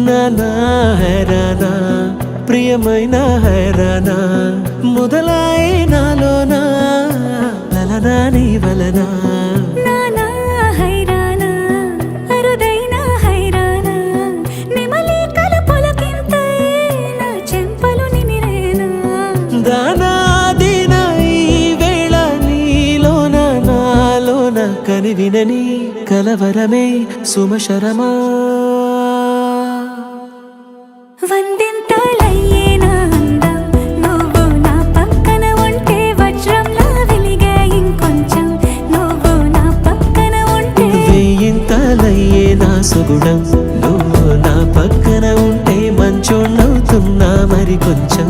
నానా హైరానా ప్రియమైన హైరానా మొదలాయే నాలోనా లలనా నీ వలనా నానా హైరానా అరుదైన హైరానా నిమలి కలుపులకింతై నా చెంపలు నిమిరేనా దానాదిన ఈ వేళ నీలోన నాలోన కనివినని కలవరమే సుమశరమా వందింతలయ్యేనా అందం నువ్వు నా పక్కన ఉంటే వజ్రంలా వెలిగే ఇంకొంచెం నువ్వు నా పక్కన ఉంటే వెయ్యింతలయ్యే నా సుగుణం నువ్వు నా పక్కన ఉంటే మంచోళ్ళవుతున్నా మరి కొంచెం